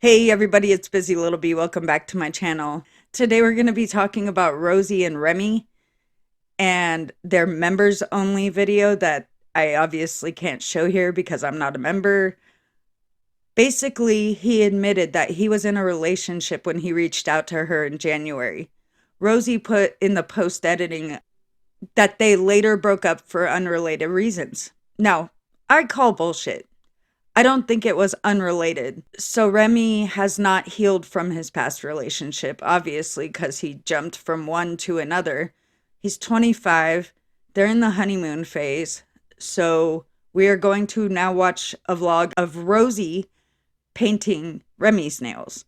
Hey everybody, it's Busy Little Bee. Welcome back to my channel. Today we're going to be talking about Rosie and Remy and their members only video that I obviously can't show here because I'm not a member. Basically, he admitted that he was in a relationship when he reached out to her in January. Rosie put in the post editing that they later broke up for unrelated reasons. Now, I call bullshit. I don't think it was unrelated. So Remy has not healed from his past relationship, obviously, because he jumped from one to another. He's 25. They're in the honeymoon phase. So we are going to now watch a vlog of Rosie painting Remy's nails.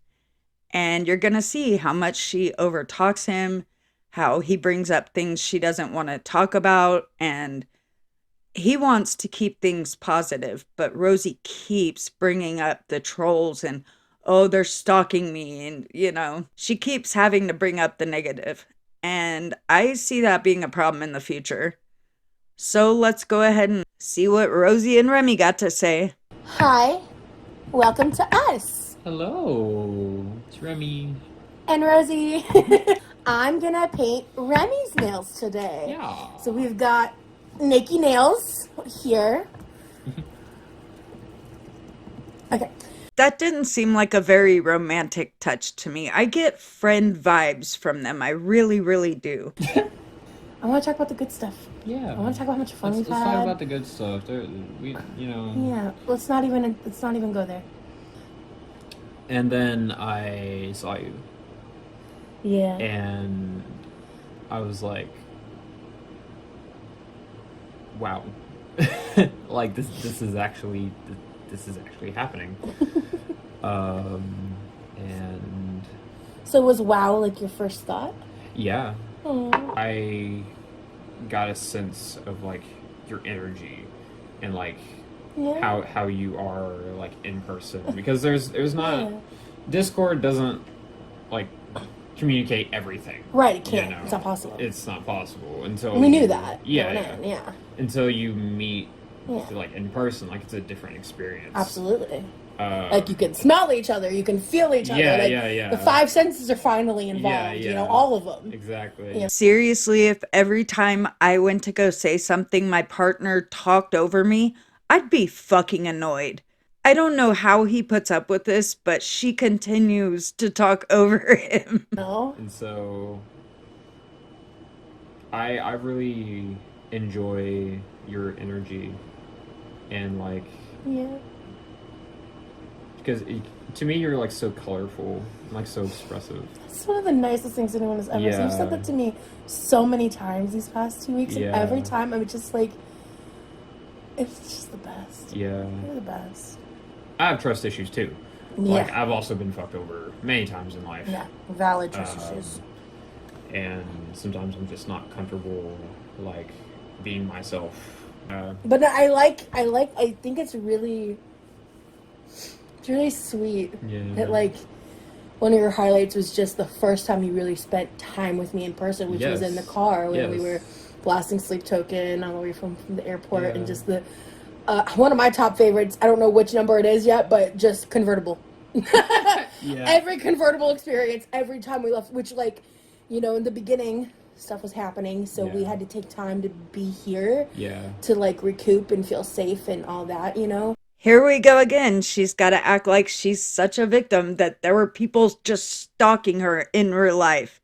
And you're going to see how much she overtalks him, how he brings up things she doesn't want to talk about, and he wants to keep things positive, but Rosie keeps bringing up the trolls and, oh, they're stalking me. And, she keeps having to bring up the negative. And I see that being a problem in the future. So let's go ahead and see what Rosie and Remy got to say. Hi, welcome to us. Hello, it's Remy. And Rosie. I'm gonna paint Remy's nails today. Yeah. So we've got Nikki nails here. Okay. That didn't seem like a very romantic touch to me. I get friend vibes from them. I really, really do. I want to talk about the good stuff. Yeah. I want to talk about how much fun let's we've talk had. about the good stuff. Yeah. Let's not even go there. And then I saw you. Yeah. And I was like, wow. Like this is actually happening. And So was wow like your first thought? yeah. Aww. I got a sense of like your energy and like how you are like in person, because there's not Discord doesn't like communicate everything. Right, it can't. It's not possible. It's not possible until we knew that. Yeah. Until you meet Yeah. like in person, like it's a different experience. Absolutely. Like you can smell each other, you can feel each other. Yeah, like, yeah. The five senses are finally involved. Yeah. All of them. Exactly. Yeah. Seriously, if every time I went to go say something, my partner talked over me, I'd be fucking annoyed. I don't know how he puts up with this, but she continues to talk over him. No. And so I really enjoy your energy and like because to me you're like so colorful and like so expressive. It's one of the nicest things anyone has ever said. You've said that to me so many times these past 2 weeks, and every time I'm just like, it's just the best. Yeah. You're the best. I have trust issues too. Yeah. Like I've also been fucked over many times in life. Yeah. Valid trust issues. And sometimes I'm just not comfortable like being myself. But no, I think it's really sweet that like one of your highlights was just the first time you really spent time with me in person, which was in the car when we were blasting Sleep Token on the way from the airport, and just the one of my top favorites, I don't know which number it is yet, but just convertible. Every convertible experience, every time we left, which like, in the beginning stuff was happening, so we had to take time to be here to like recoup and feel safe and all that, Here we go again. She's got to act like she's such a victim that there were people just stalking her in real life.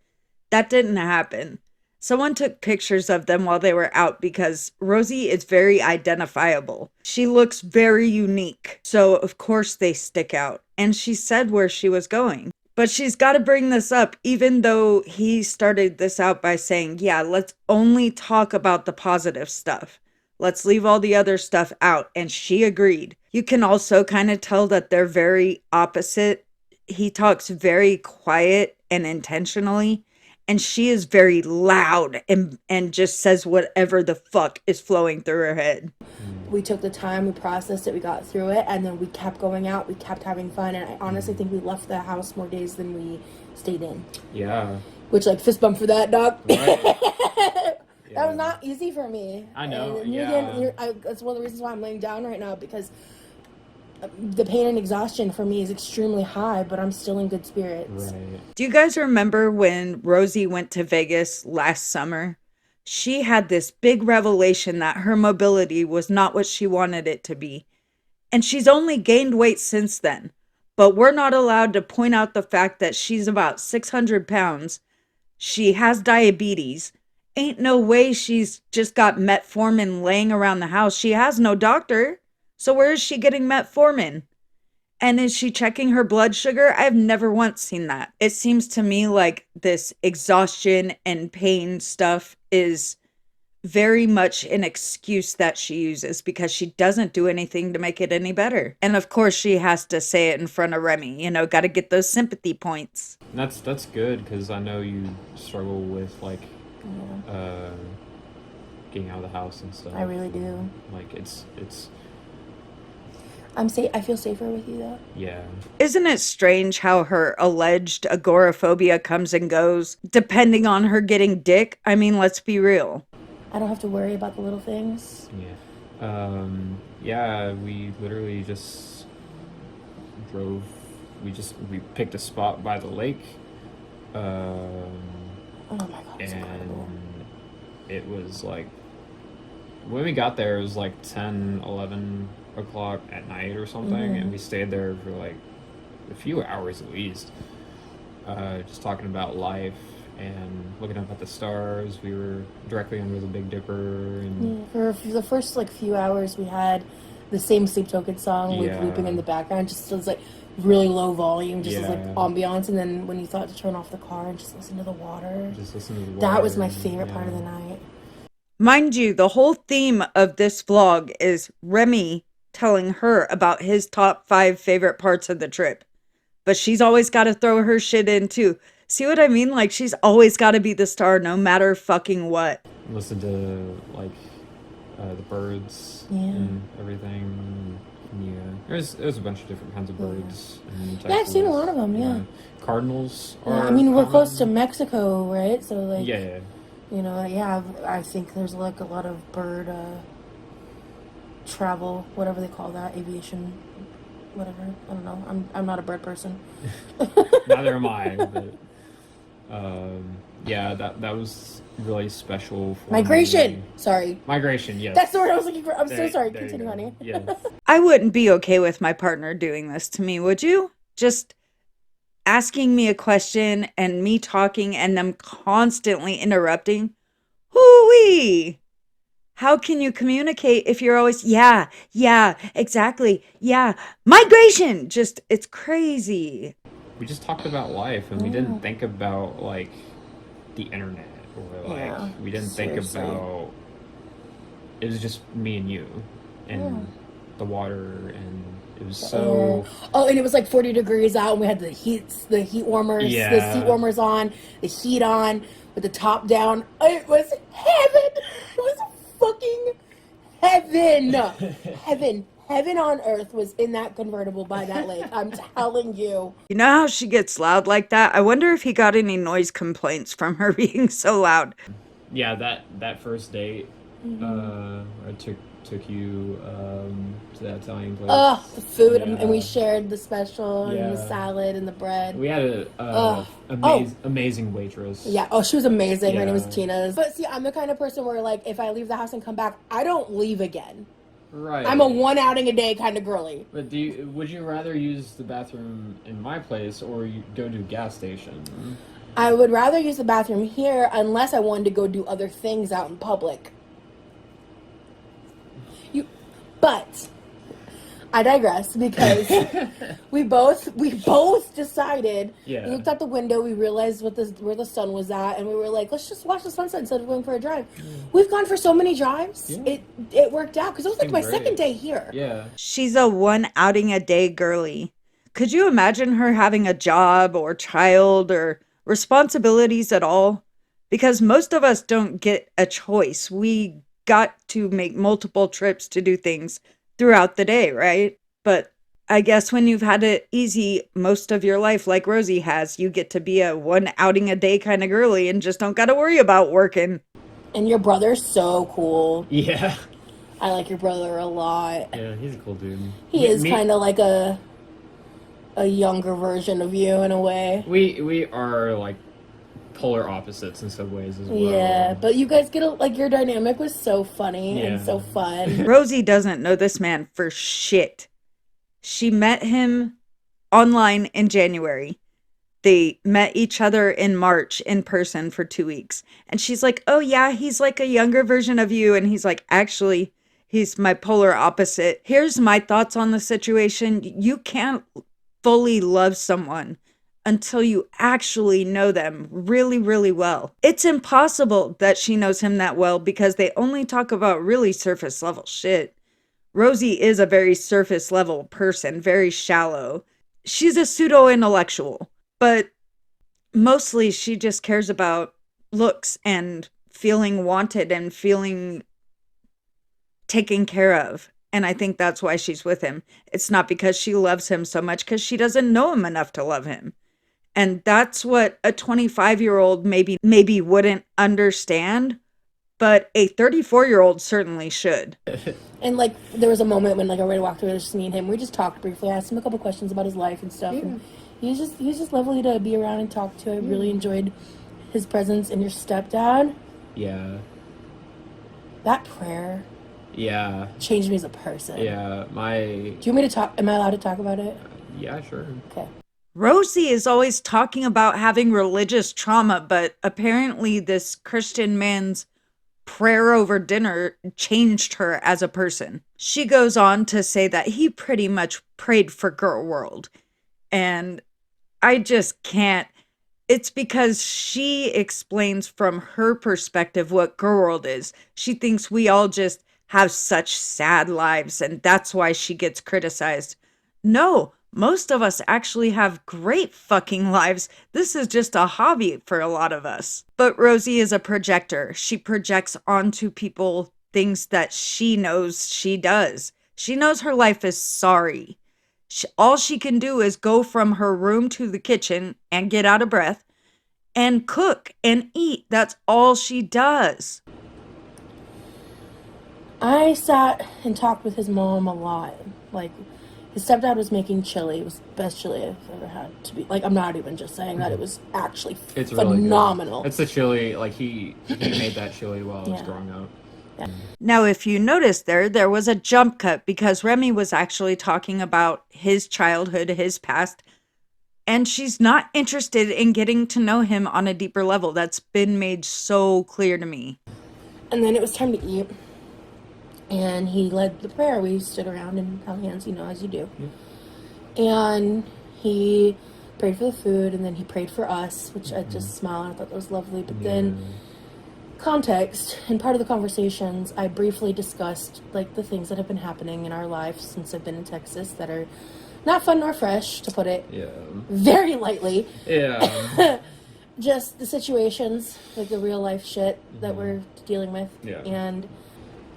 That didn't happen. Someone took pictures of them while they were out because Rosie is very identifiable. She looks very unique. So, of course, they stick out. And she said where she was going. But she's got to bring this up, even though he started this out by saying, yeah, let's only talk about the positive stuff. Let's leave all the other stuff out. And she agreed. You can also kind of tell that they're very opposite. He talks very quiet and intentionally, and she is very loud and just says whatever the fuck is flowing through her head. We took the time, we processed it, we got through it, and then we kept going out, we kept having fun, and I honestly think we left the house more days than we stayed in. Yeah. Which, like, fist bump for that, dog. Right. That was not easy for me. I know. And yeah. that's one of the reasons why I'm laying down right now, because the pain and exhaustion for me is extremely high, but I'm still in good spirits. Right. Do you guys remember when Rosie went to Vegas last summer? She had this big revelation that her mobility was not what she wanted it to be. And she's only gained weight since then. But we're not allowed to point out the fact that she's about 600 pounds. She has diabetes. Ain't no way she's just got metformin laying around the house. She has no doctor. So where is she getting metformin? And is she checking her blood sugar? I've never once seen that. It seems to me like this exhaustion and pain stuff is very much an excuse that she uses because she doesn't do anything to make it any better. And of course she has to say it in front of Remmy, got to get those sympathy points. That's good, because I know you struggle with like getting out of the house and stuff. I really do. Like it's I'm safe. I feel safer with you though. yeah. Isn't it strange how her alleged agoraphobia comes and goes depending on her getting dick? I mean, let's be real. I don't have to worry about the little things. Yeah. Yeah, we literally just drove. We picked a spot by the lake. Oh my god, it's And incredible. it was like, when we got there, it was like 10, 11 o'clock at night or something, and we stayed there for like a few hours at least, just talking about life and looking up at the stars. We were directly under the Big Dipper, and For the first like few hours, we had the same Sleep Token song Yeah. looping in the background, just as like really low volume, just as like Yeah. ambiance. And then when you thought to turn off the car and just listen to the water, just listen to the that was water, my favorite part of yeah. the night. Mind you, the whole theme of this vlog is Remmy telling her about his top 5 favorite parts of the trip. But she's always got to throw her shit in too. See what I mean? Like, she's always got to be the star no matter fucking what. Listen to like the birds Yeah. and everything. Yeah, there's a bunch of different kinds of birds. In Yeah, I've seen a Texas. lot of them, yeah. Cardinals Yeah, are. I mean, we're close to common. Mexico, right? So like, Yeah. yeah, I think there's like a lot of bird travel, whatever they call that, aviation, whatever. I don't know. I'm not a bird person. Neither am I. But yeah, that was really special for Migration. me. Sorry, Migration. Yes. that's the word I was looking for. I'm so There- sorry. there you Continue, go. honey. Yes. I wouldn't be okay with my partner doing this to me, would you? Just asking me a question and me talking and them constantly interrupting. Hoo-wee! How can you communicate if you're always, yeah, exactly, yeah, migration? Just, it's crazy. We just talked about life, and we didn't think about like the internet, or like Yeah, we didn't seriously. think about. It was just me and you, and the water, and it was so. Oh, and it was like 40 degrees out, and we had the heat warmers, the Yeah. seat warmers on, the heat on, with the top down. It was heaven. It was fucking heaven. Heaven on earth was in that convertible by that lake. I'm telling you. You know how she gets loud like that? I wonder if he got any noise complaints from her being so loud. Yeah, that first date, I took you to that Italian place. Ugh, the food, Yeah. and we shared the special and the Yeah. salad and the bread. We had a Oh. amazing waitress. Yeah. Oh, she was amazing. Her name was Yeah. Tina. But see, I'm the kind of person where like if I leave the house and come back, I don't leave again. Right. I'm a one outing a day kind of girly. But would you rather use the bathroom in my place, or you go to a gas station? I would rather use the bathroom here unless I wanted to go do other things out in public. But I digress because we both decided. Yeah. We looked out the window. We realized where the sun was at, and we were like, let's just watch the sunset instead of going for a drive. We've gone for so many drives. Yeah. It worked out because it was like been my great. second day here. Yeah. She's a one outing a day girly. Could you imagine her having a job or child or responsibilities at all? Because most of us don't get a choice. We got to make multiple trips to do things throughout the day, right? But I guess when you've had it easy most of your life, like Rosie has, you get to be a one outing a day kind of girly and just don't got to worry about working. And your brother's so cool. Yeah. I like your brother a lot. Yeah, he's a cool dude. He is kind of like a younger version of you in a way. We are like polar opposites in some ways as well. Yeah, but you guys get like your dynamic was so funny and so fun. Rosie doesn't know this man for shit. She met him online in January. They met each other in March in person for 2 weeks. And she's like, oh yeah, he's like a younger version of you. And he's like, actually, he's my polar opposite. Here's my thoughts on the situation. You can't fully love someone until you actually know them really, really well. It's impossible that she knows him that well because they only talk about really surface level shit. Rosie is a very surface level person, very shallow. She's a pseudo intellectual, but mostly she just cares about looks and feeling wanted and feeling taken care of. And I think that's why she's with him. It's not because she loves him so much, because she doesn't know him enough to love him. And that's what a 25-year-old maybe wouldn't understand, but a 34-year-old certainly should. And like there was a moment when like I already walked away, just me and him. We just talked briefly. I asked him a couple questions about his life and stuff, and he was just lovely to be around and talk to. I really enjoyed his presence. And your stepdad, yeah, that prayer, yeah, changed me as a person. Yeah, Do you want me to talk? Am I allowed to talk about it? Yeah, sure. Okay. Rosie is always talking about having religious trauma, but apparently this Christian man's prayer over dinner changed her as a person. She goes on to say that he pretty much prayed for Girl World. And I just can't. It's because she explains from her perspective what Girl World is. She thinks we all just have such sad lives, and that's why she gets criticized. No, most of us actually have great fucking lives. This is just a hobby for a lot of us. But Rosie is a projector. She projects onto people things that she knows she does. She knows her life is sorry. All she can do is go from her room to the kitchen and get out of breath and cook and eat. That's all she does. I sat and talked with his mom a lot. Like, his stepdad was making chili. It was the best chili I've ever had. To be like, I'm not even just saying that. It was actually phenomenal. Really it's the chili. Like he made that chili while I was growing up. Yeah. Now, if you noticed there was a jump cut because Remmy was actually talking about his childhood, his past, and she's not interested in getting to know him on a deeper level. That's been made so clear to me. And then it was time to eat. And he led the prayer. We stood around and held hands, as you do. Yeah. And he prayed for the food, and then he prayed for us, which I just smiled. I thought that was lovely. But then, context, in part of the conversations, I briefly discussed, like, the things that have been happening in our lives since I've been in Texas that are not fun nor fresh, to put it very lightly. Yeah. Just the situations, like the real life shit that we're dealing with. Yeah. And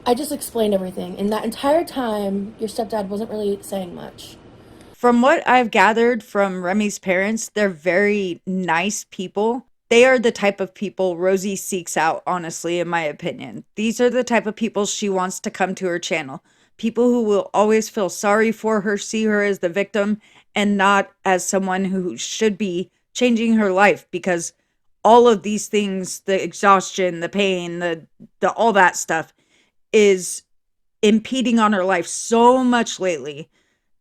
I just explained everything. And that entire time, your stepdad wasn't really saying much. From what I've gathered from Remy's parents, they're very nice people. They are the type of people Rosie seeks out, honestly, in my opinion. These are the type of people she wants to come to her channel. People who will always feel sorry for her, see her as the victim, and not as someone who should be changing her life, because all of these things, the exhaustion, the pain, the all that stuff, is impeding on her life so much lately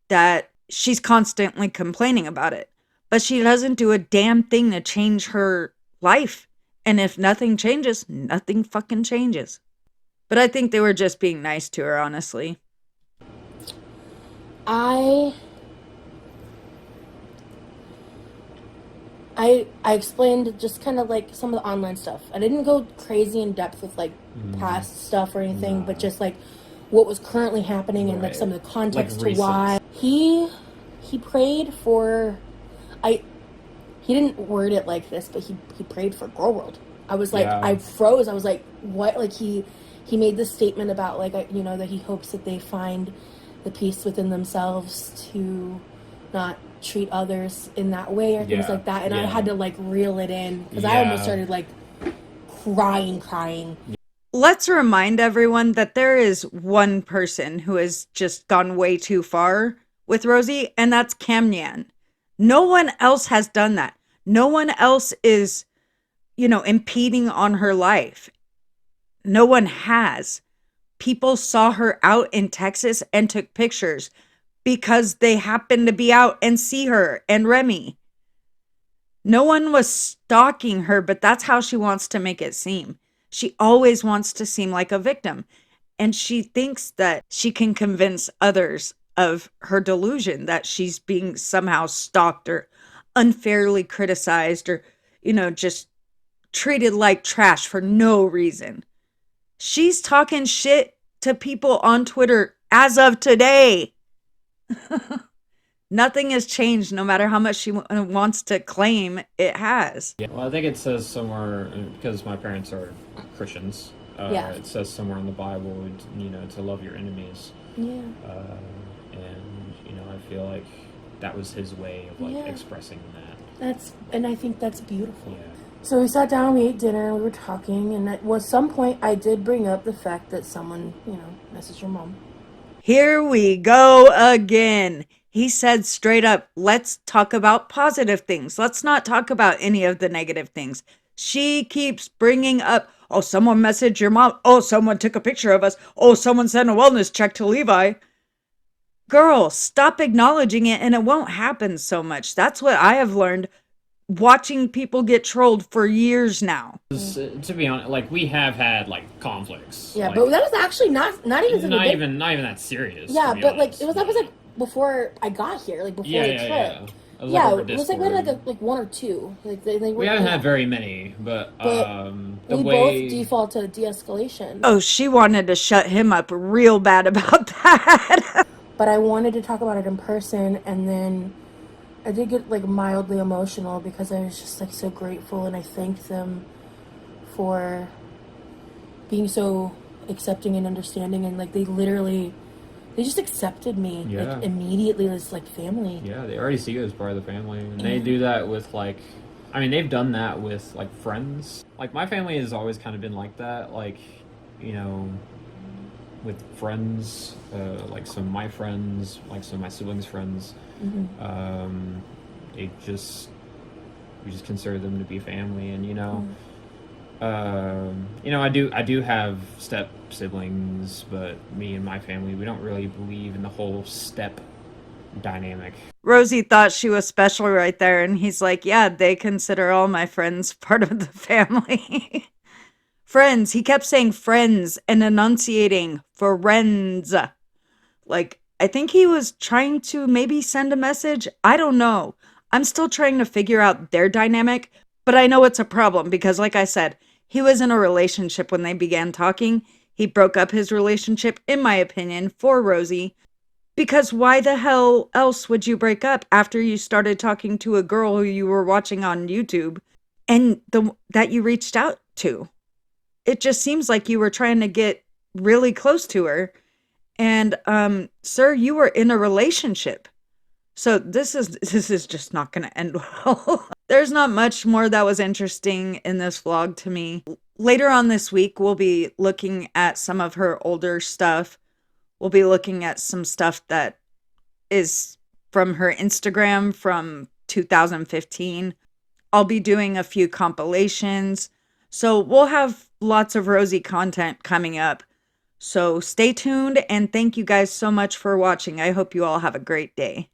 that she's constantly complaining about it. But she doesn't do a damn thing to change her life. And if nothing changes, nothing fucking changes. But I think they were just being nice to her, honestly. I explained just kind of like some of the online stuff. I didn't go crazy in depth with like past stuff or anything, but just like what was currently happening and like some of the context like to why he prayed for. He didn't word it like this, but he prayed for Girl World. I was like, I froze. I was like, what? Like he made this statement about like that he hopes that they find the peace within themselves to not treat others in that way or things like that. And I had to like reel it in because I almost started like crying. let's remind everyone that there is one person who has just gone way too far with Rosie, and that's Camnyan. No one else has done that. No one else is, impeding on her life. No one has. People saw her out in Texas and took pictures because they happened to be out and see her and Remmy. No one was stalking her, but that's how she wants to make it seem. She always wants to seem like a victim. And she thinks that she can convince others of her delusion that she's being somehow stalked or unfairly criticized or, just treated like trash for no reason. She's talking shit to people on Twitter as of today. Nothing has changed, no matter how much she wants to claim it has. Yeah, well, I think it says somewhere, because my parents are Christians, it says somewhere in the Bible, to love your enemies. Yeah. And, I feel like that was his way of, expressing that. And I think that's beautiful. Yeah. So we sat down, we ate dinner, we were talking, and at some point I did bring up the fact that someone, messaged your mom. Here we go again. He said straight up, let's talk about positive things. Let's not talk about any of the negative things. She keeps bringing up, oh, someone messaged your mom. Oh, someone took a picture of us. Oh, someone sent a wellness check to Levi. Girl, stop acknowledging it and it won't happen so much. That's what I have learned watching people get trolled for years now. To be honest, we have had conflicts. Yeah, but that was actually not even that serious. Yeah, but that was before I got here, before the trip. Yeah. It was we had one or two. We haven't had very many, but we both default to de-escalation. Oh, she wanted to shut him up real bad about that. But I wanted to talk about it in person, and then I did get mildly emotional because I was just so grateful, and I thanked them for being so accepting and understanding, and they just accepted me immediately as family. Yeah, they already see you as part of the family, and they do that with they've done that with friends. My family has always kind of been like that, with friends, some of my friends, some of my siblings' friends. Mm-hmm. We just consider them to be family, and I do have step siblings, but me and my family, we don't really believe in the whole step dynamic. Rosie thought she was special right there, and he's like, yeah, they consider all my friends part of the family. Friends. He kept saying friends and enunciating friends. I think he was trying to maybe send a message. I don't know. I'm still trying to figure out their dynamic, but I know it's a problem because, like I said, he was in a relationship when they began talking. He broke up his relationship, in my opinion, for Rosie. Because why the hell else would you break up after you started talking to a girl who you were watching on YouTube and that you reached out to? It just seems like you were trying to get really close to her. And, sir, you were in a relationship. So this is just not going to end well. There's not much more that was interesting in this vlog to me. Later on this week, we'll be looking at some of her older stuff. We'll be looking at some stuff that is from her Instagram from 2015. I'll be doing a few compilations. So we'll have lots of Rosie content coming up. So stay tuned, and thank you guys so much for watching. I hope you all have a great day.